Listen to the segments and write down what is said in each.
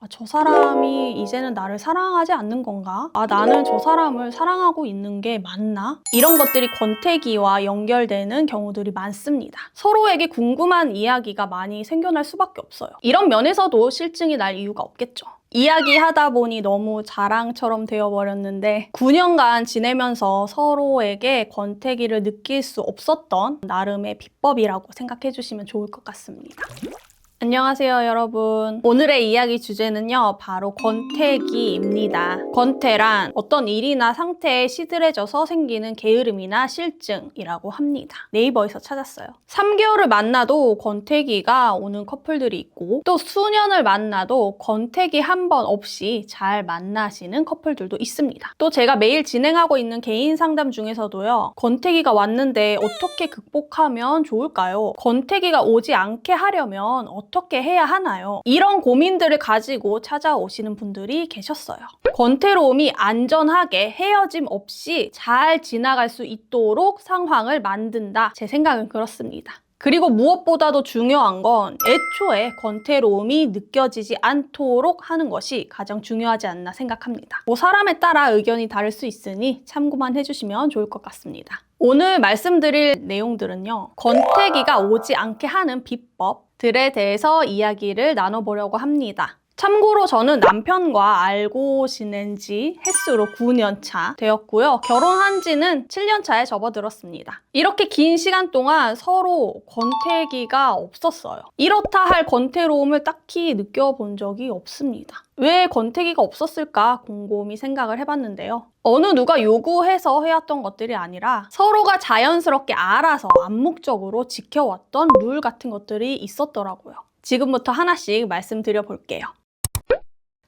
저 사람이 이제는 나를 사랑하지 않는 건가? 나는 저 사람을 사랑하고 있는 게 맞나? 이런 것들이 권태기와 연결되는 경우들이 많습니다. 서로에게 궁금한 이야기가 많이 생겨날 수밖에 없어요. 이런 면에서도 실증이 날 이유가 없겠죠. 이야기하다 보니 너무 자랑처럼 되어버렸는데 9년간 지내면서 서로에게 권태기를 느낄 수 없었던 나름의 비법이라고 생각해 주시면 좋을 것 같습니다. 안녕하세요, 여러분. 오늘의 이야기 주제는요, 바로 권태기입니다. 권태란 어떤 일이나 상태에 시들해져서 생기는 게으름이나 실증이라고 합니다. 네이버에서 찾았어요. 3개월을 만나도 권태기가 오는 커플들이 있고, 또 수년을 만나도 권태기 한 번 없이 잘 만나시는 커플들도 있습니다. 또 제가 매일 진행하고 있는 개인 상담 중에서도요, 권태기가 왔는데 어떻게 극복하면 좋을까요? 권태기가 오지 않게 하려면 어떻게 해야 하나요? 이런 고민들을 가지고 찾아오시는 분들이 계셨어요. 권태로움이 안전하게 헤어짐 없이 잘 지나갈 수 있도록 상황을 만든다. 제 생각은 그렇습니다. 그리고 무엇보다도 중요한 건 애초에 권태로움이 느껴지지 않도록 하는 것이 가장 중요하지 않나 생각합니다. 사람에 따라 의견이 다를 수 있으니 참고만 해주시면 좋을 것 같습니다. 오늘 말씀드릴 내용들은요, 권태기가 오지 않게 하는 비법들에 대해서 이야기를 나눠보려고 합니다. 참고로 저는 남편과 알고 지낸 지 햇수로 9년 차 되었고요. 결혼한 지는 7년 차에 접어들었습니다. 이렇게 긴 시간 동안 서로 권태기가 없었어요. 이렇다 할 권태로움을 딱히 느껴본 적이 없습니다. 왜 권태기가 없었을까 곰곰이 생각을 해봤는데요. 어느 누가 요구해서 해왔던 것들이 아니라 서로가 자연스럽게 알아서 암묵적으로 지켜왔던 룰 같은 것들이 있었더라고요. 지금부터 하나씩 말씀드려 볼게요.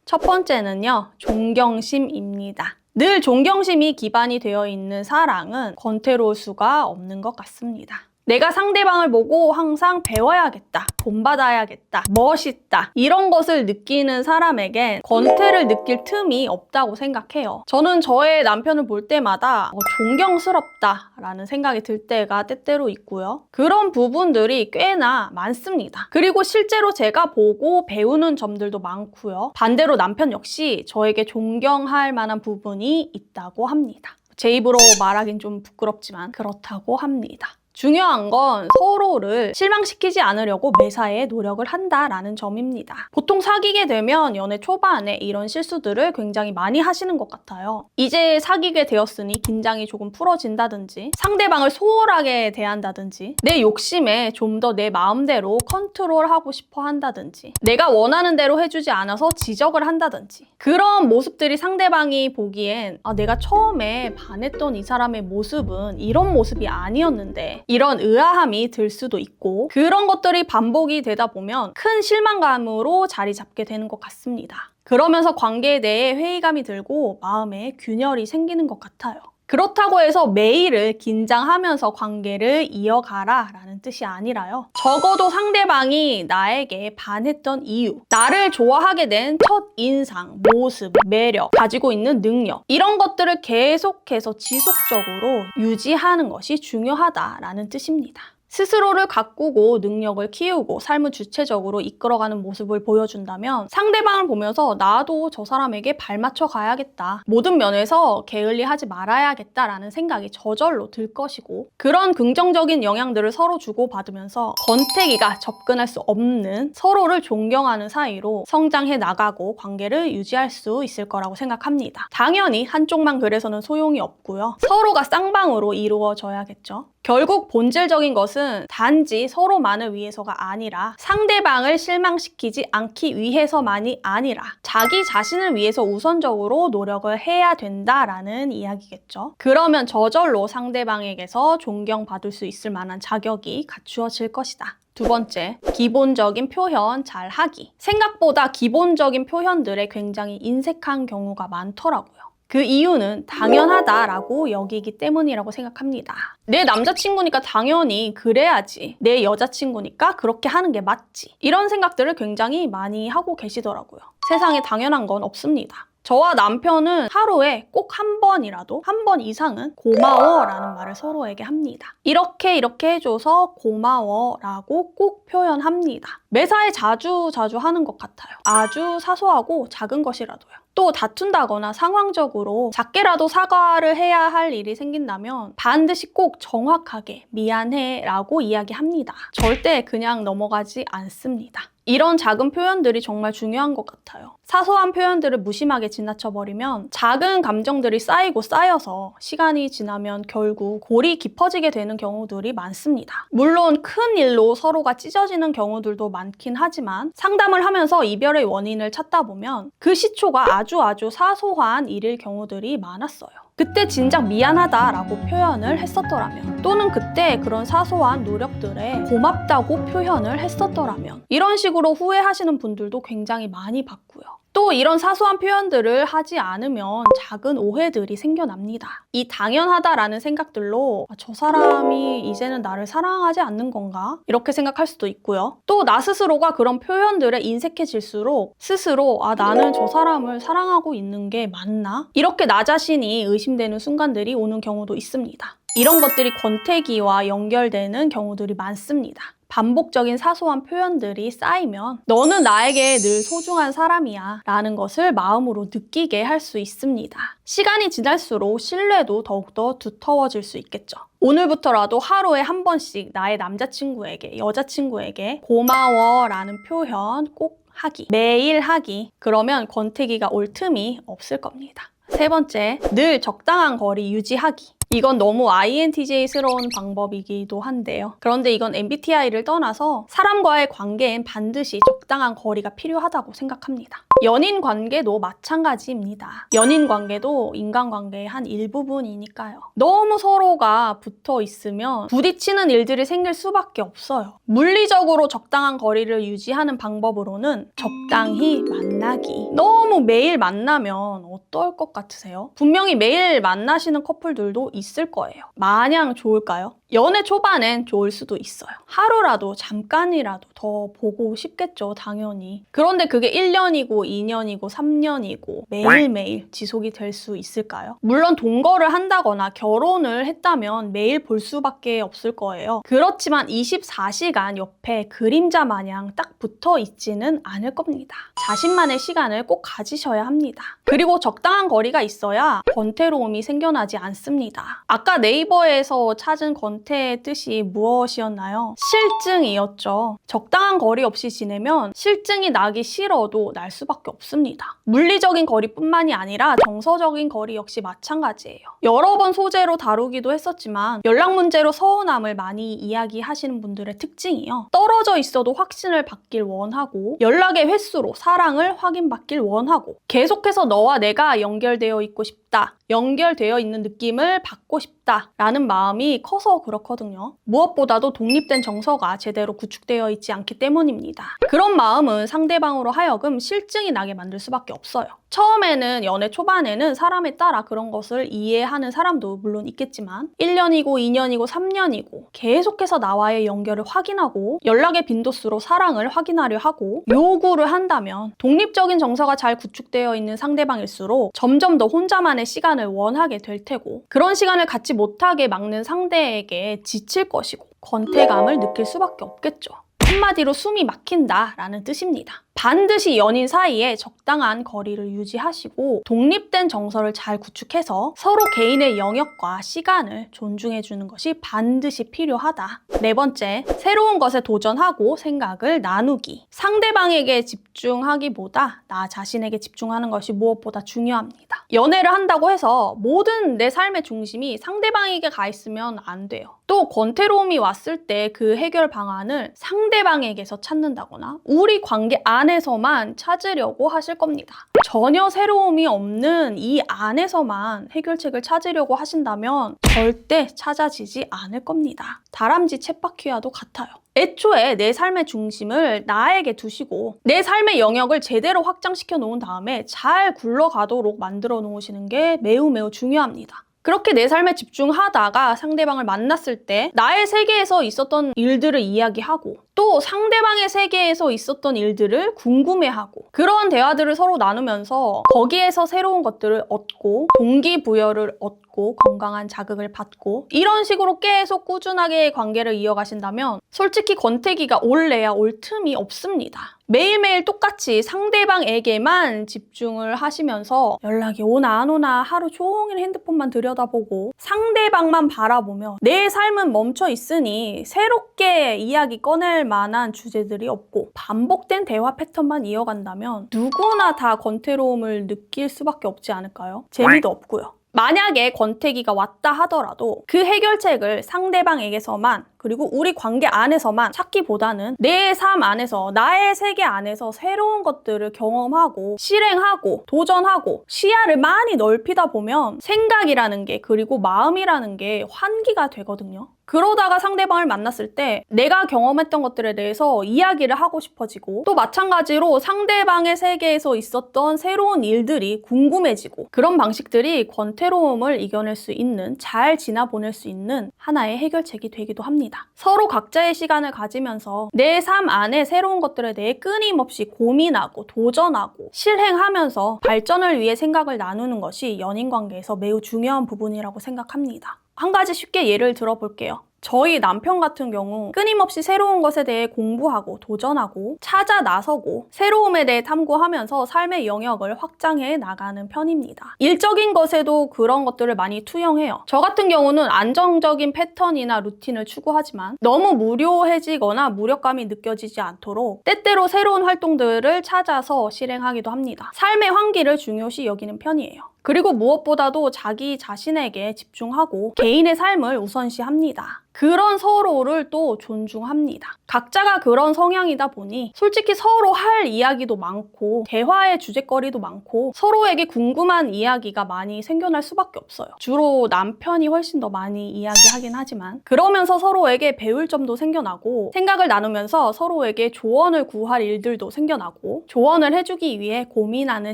첫 번째는요, 존경심입니다. 늘 존경심이 기반이 되어 있는 사랑은 권태로울 수가 없는 것 같습니다. 내가 상대방을 보고 항상 배워야겠다, 본받아야겠다, 멋있다 이런 것을 느끼는 사람에겐 권태를 느낄 틈이 없다고 생각해요. 저는 저의 남편을 볼 때마다 존경스럽다라는 생각이 들 때가 때때로 있고요. 그런 부분들이 꽤나 많습니다. 그리고 실제로 제가 보고 배우는 점들도 많고요. 반대로 남편 역시 저에게 존경할 만한 부분이 있다고 합니다. 제 입으로 말하긴 좀 부끄럽지만 그렇다고 합니다. 중요한 건 서로를 실망시키지 않으려고 매사에 노력을 한다라는 점입니다. 보통 사귀게 되면 연애 초반에 이런 실수들을 굉장히 많이 하시는 것 같아요. 이제 사귀게 되었으니 긴장이 조금 풀어진다든지 상대방을 소홀하게 대한다든지 내 욕심에 좀 더 내 마음대로 컨트롤하고 싶어 한다든지 내가 원하는 대로 해주지 않아서 지적을 한다든지 그런 모습들이 상대방이 보기엔 내가 처음에 반했던 이 사람의 모습은 이런 모습이 아니었는데 이런 의아함이 들 수도 있고 그런 것들이 반복이 되다 보면 큰 실망감으로 자리 잡게 되는 것 같습니다. 그러면서 관계에 대해 회의감이 들고 마음에 균열이 생기는 것 같아요. 그렇다고 해서 매일을 긴장하면서 관계를 이어가라 라는 뜻이 아니라요. 적어도 상대방이 나에게 반했던 이유, 나를 좋아하게 된 첫 인상, 모습, 매력, 가지고 있는 능력 이런 것들을 계속해서 지속적으로 유지하는 것이 중요하다라는 뜻입니다. 스스로를 가꾸고 능력을 키우고 삶을 주체적으로 이끌어가는 모습을 보여준다면 상대방을 보면서 나도 저 사람에게 발맞춰 가야겠다. 모든 면에서 게을리하지 말아야겠다라는 생각이 저절로 들 것이고 그런 긍정적인 영향들을 서로 주고받으면서 권태기가 접근할 수 없는 서로를 존경하는 사이로 성장해 나가고 관계를 유지할 수 있을 거라고 생각합니다. 당연히 한쪽만 그래서는 소용이 없고요. 서로가 쌍방으로 이루어져야겠죠. 결국 본질적인 것은 단지 서로만을 위해서가 아니라 상대방을 실망시키지 않기 위해서만이 아니라 자기 자신을 위해서 우선적으로 노력을 해야 된다라는 이야기겠죠. 그러면 저절로 상대방에게서 존경받을 수 있을 만한 자격이 갖추어질 것이다. 두 번째, 기본적인 표현 잘하기. 생각보다 기본적인 표현들에 굉장히 인색한 경우가 많더라고요. 그 이유는 당연하다라고 여기기 때문이라고 생각합니다. 내 남자친구니까 당연히 그래야지. 내 여자친구니까 그렇게 하는 게 맞지. 이런 생각들을 굉장히 많이 하고 계시더라고요. 세상에 당연한 건 없습니다. 저와 남편은 하루에 꼭 한 번이라도, 한 번 이상은 고마워라는 말을 서로에게 합니다. 이렇게 해줘서 고마워라고 꼭 표현합니다. 매사에 자주 하는 것 같아요. 아주 사소하고 작은 것이라도요. 또 다툰다거나 상황적으로 작게라도 사과를 해야 할 일이 생긴다면 반드시 꼭 정확하게 미안해 라고 이야기합니다. 절대 그냥 넘어가지 않습니다. 이런 작은 표현들이 정말 중요한 것 같아요. 사소한 표현들을 무심하게 지나쳐버리면 작은 감정들이 쌓이고 쌓여서 시간이 지나면 결국 골이 깊어지게 되는 경우들이 많습니다. 물론 큰 일로 서로가 찢어지는 경우들도 많긴 하지만 상담을 하면서 이별의 원인을 찾다 보면 그 시초가 아주 사소한 일일 경우들이 많았어요. 그때 진작 미안하다라고 표현을 했었더라면, 또는 그때 그런 사소한 노력들에 고맙다고 표현을 했었더라면, 이런 식으로 후회하시는 분들도 굉장히 많이 봤고요. 또 이런 사소한 표현들을 하지 않으면 작은 오해들이 생겨납니다. 이 당연하다라는 생각들로 저 사람이 이제는 나를 사랑하지 않는 건가? 이렇게 생각할 수도 있고요. 또 나 스스로가 그런 표현들에 인색해질수록 스스로 나는 저 사람을 사랑하고 있는 게 맞나? 이렇게 나 자신이 의심되는 순간들이 오는 경우도 있습니다. 이런 것들이 권태기와 연결되는 경우들이 많습니다. 반복적인 사소한 표현들이 쌓이면 너는 나에게 늘 소중한 사람이야 라는 것을 마음으로 느끼게 할 수 있습니다. 시간이 지날수록 신뢰도 더욱더 두터워질 수 있겠죠. 오늘부터라도 하루에 한 번씩 나의 남자친구에게, 여자친구에게 고마워 라는 표현 꼭 하기, 매일 하기. 그러면 권태기가 올 틈이 없을 겁니다. 세 번째, 늘 적당한 거리 유지하기. 이건 너무 INTJ스러운 방법이기도 한데요. 그런데 이건 MBTI를 떠나서 사람과의 관계엔 반드시 적당한 거리가 필요하다고 생각합니다. 연인 관계도 마찬가지입니다. 연인 관계도 인간관계의 한 일부분이니까요. 너무 서로가 붙어 있으면 부딪히는 일들이 생길 수밖에 없어요. 물리적으로 적당한 거리를 유지하는 방법으로는 적당히 만나기. 너무 매일 만나면 어떨 것 같으세요? 분명히 매일 만나시는 커플들도 있을 거예요. 마냥 좋을까요? 연애 초반엔 좋을 수도 있어요. 하루라도 잠깐이라도 더 보고 싶겠죠, 당연히. 그런데 그게 1년이고 2년이고 3년이고 매일매일 지속이 될 수 있을까요? 물론 동거를 한다거나 결혼을 했다면 매일 볼 수밖에 없을 거예요. 그렇지만 24시간 옆에 그림자 마냥 딱 붙어 있지는 않을 겁니다. 자신만의 시간을 꼭 가지셔야 합니다. 그리고 적당한 거리가 있어야 권태로움이 생겨나지 않습니다. 아까 네이버에서 찾은 권태의 뜻이 무엇이었나요? 실증이었죠. 적당한 거리 없이 지내면 실증이 나기 싫어도 날 수밖에 없습니다. 물리적인 거리뿐만이 아니라 정서적인 거리 역시 마찬가지예요. 여러 번 소재로 다루기도 했었지만 연락 문제로 서운함을 많이 이야기하시는 분들의 특징이요. 떨어져 있어도 확신을 받길 원하고 연락의 횟수로 사랑을 확인받길 원하고 계속해서 너와 내가 연결되어 있고 싶다. 연결되어 있는 느낌을 받고 싶다 라는 마음이 커서 그렇거든요. 무엇보다도 독립된 정서가 제대로 구축되어 있지 않기 때문입니다. 그런 마음은 상대방으로 하여금 실증이 나게 만들 수밖에 없어요. 처음에는 연애 초반에는 사람에 따라 그런 것을 이해하는 사람도 물론 있겠지만 1년이고 2년이고 3년이고 계속해서 나와의 연결을 확인하고 연락의 빈도수로 사랑을 확인하려 하고 요구를 한다면 독립적인 정서가 잘 구축되어 있는 상대방일수록 점점 더 혼자만의 시간을 원하게 될 테고 그런 시간을 갖지 못하게 막는 상대에게 지칠 것이고 권태감을 느낄 수밖에 없겠죠. 한마디로 숨이 막힌다라는 뜻입니다. 반드시 연인 사이에 적당한 거리를 유지하시고 독립된 정서를 잘 구축해서 서로 개인의 영역과 시간을 존중해주는 것이 반드시 필요하다. 네 번째, 새로운 것에 도전하고 생각을 나누기. 상대방에게 집중하기보다 나 자신에게 집중하는 것이 무엇보다 중요합니다. 연애를 한다고 해서 모든 내 삶의 중심이 상대방에게 가 있으면 안 돼요. 또 권태로움이 왔을 때 그 해결 방안을 상대방에게서 찾는다거나 우리 관계 안에서만 찾으려고 하실 겁니다. 전혀 새로움이 없는 이 안에서만 해결책을 찾으려고 하신다면 절대 찾아지지 않을 겁니다. 다람쥐 쳇바퀴와도 같아요. 애초에 내 삶의 중심을 나에게 두시고 내 삶의 영역을 제대로 확장시켜 놓은 다음에 잘 굴러가도록 만들어 놓으시는 게 매우 중요합니다. 그렇게 내 삶에 집중하다가 상대방을 만났을 때 나의 세계에서 있었던 일들을 이야기하고 또 상대방의 세계에서 있었던 일들을 궁금해하고 그런 대화들을 서로 나누면서 거기에서 새로운 것들을 얻고 동기부여를 얻고 건강한 자극을 받고 이런 식으로 계속 꾸준하게 관계를 이어가신다면 솔직히 권태기가 올래야 올 틈이 없습니다. 매일매일 똑같이 상대방에게만 집중을 하시면서 연락이 오나 안 오나 하루 종일 핸드폰만 들여다보고 상대방만 바라보며 내 삶은 멈춰 있으니 새롭게 이야기 꺼낼 만한 주제들이 없고 반복된 대화 패턴만 이어간다면 누구나 다 권태로움을 느낄 수밖에 없지 않을까요? 재미도 없고요. 만약에 권태기가 왔다 하더라도 그 해결책을 상대방에게서만 그리고 우리 관계 안에서만 찾기보다는 내 삶 안에서 나의 세계 안에서 새로운 것들을 경험하고 실행하고 도전하고 시야를 많이 넓히다 보면 생각이라는 게 그리고 마음이라는 게 환기가 되거든요. 그러다가 상대방을 만났을 때 내가 경험했던 것들에 대해서 이야기를 하고 싶어지고 또 마찬가지로 상대방의 세계에서 있었던 새로운 일들이 궁금해지고 그런 방식들이 권태로움을 이겨낼 수 있는 잘 지나보낼 수 있는 하나의 해결책이 되기도 합니다. 서로 각자의 시간을 가지면서 내 삶 안에 새로운 것들에 대해 끊임없이 고민하고 도전하고 실행하면서 발전을 위해 생각을 나누는 것이 연인 관계에서 매우 중요한 부분이라고 생각합니다. 한 가지 쉽게 예를 들어볼게요. 저희 남편 같은 경우 끊임없이 새로운 것에 대해 공부하고 도전하고 찾아 나서고 새로움에 대해 탐구하면서 삶의 영역을 확장해 나가는 편입니다. 일적인 것에도 그런 것들을 많이 투영해요. 저 같은 경우는 안정적인 패턴이나 루틴을 추구하지만 너무 무료해지거나 무력감이 느껴지지 않도록 때때로 새로운 활동들을 찾아서 실행하기도 합니다. 삶의 환기를 중요시 여기는 편이에요. 그리고 무엇보다도 자기 자신에게 집중하고 개인의 삶을 우선시합니다. 그런 서로를 또 존중합니다. 각자가 그런 성향이다 보니 솔직히 서로 할 이야기도 많고 대화의 주제거리도 많고 서로에게 궁금한 이야기가 많이 생겨날 수밖에 없어요. 주로 남편이 훨씬 더 많이 이야기하긴 하지만 그러면서 서로에게 배울 점도 생겨나고 생각을 나누면서 서로에게 조언을 구할 일들도 생겨나고 조언을 해주기 위해 고민하는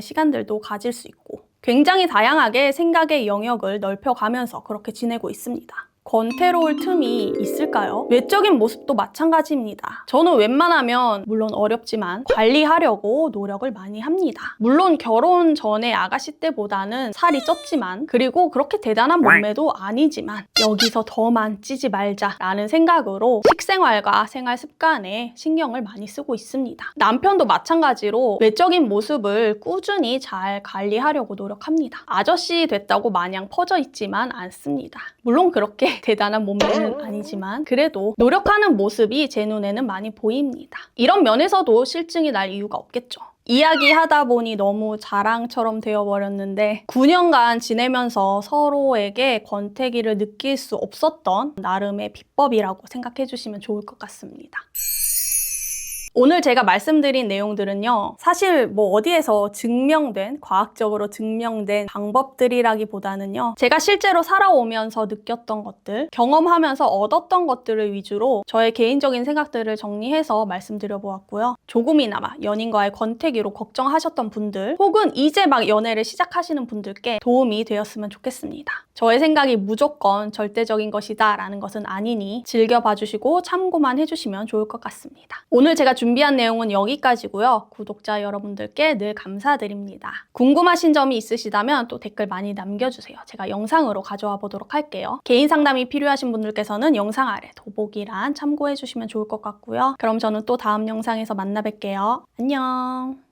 시간들도 가질 수 있고 굉장히 다양하게 생각의 영역을 넓혀가면서 그렇게 지내고 있습니다. 권태로울 틈이 있을까요? 외적인 모습도 마찬가지입니다. 저는 웬만하면 물론 어렵지만 관리하려고 노력을 많이 합니다. 물론 결혼 전에 아가씨 때보다는 살이 쪘지만 그리고 그렇게 대단한 몸매도 아니지만 여기서 더만 찌지 말자라는 생각으로 식생활과 생활 습관에 신경을 많이 쓰고 있습니다. 남편도 마찬가지로 외적인 모습을 꾸준히 잘 관리하려고 노력합니다. 아저씨 됐다고 마냥 퍼져 있지만 않습니다. 물론 그렇게 대단한 몸매는 아니지만 그래도 노력하는 모습이 제 눈에는 많이 보입니다. 이런 면에서도 실증이 날 이유가 없겠죠. 이야기하다 보니 너무 자랑처럼 되어버렸는데 9년간 지내면서 서로에게 권태기를 느낄 수 없었던 나름의 비법이라고 생각해 주시면 좋을 것 같습니다. 오늘 제가 말씀드린 내용들은요, 사실 뭐 어디에서 과학적으로 증명된 방법들이라기보다는요, 제가 실제로 살아오면서 느꼈던 것들, 경험하면서 얻었던 것들을 위주로 저의 개인적인 생각들을 정리해서 말씀드려보았고요. 조금이나마 연인과의 권태기로 걱정하셨던 분들, 혹은 이제 막 연애를 시작하시는 분들께 도움이 되었으면 좋겠습니다. 저의 생각이 무조건 절대적인 것이다 라는 것은 아니니 즐겨봐주시고 참고만 해주시면 좋을 것 같습니다. 오늘 제가 준비한 내용은 여기까지고요. 구독자 여러분들께 늘 감사드립니다. 궁금하신 점이 있으시다면 또 댓글 많이 남겨주세요. 제가 영상으로 가져와 보도록 할게요. 개인 상담이 필요하신 분들께서는 영상 아래 더보기란 참고해주시면 좋을 것 같고요. 그럼 저는 또 다음 영상에서 만나 뵐게요. 안녕.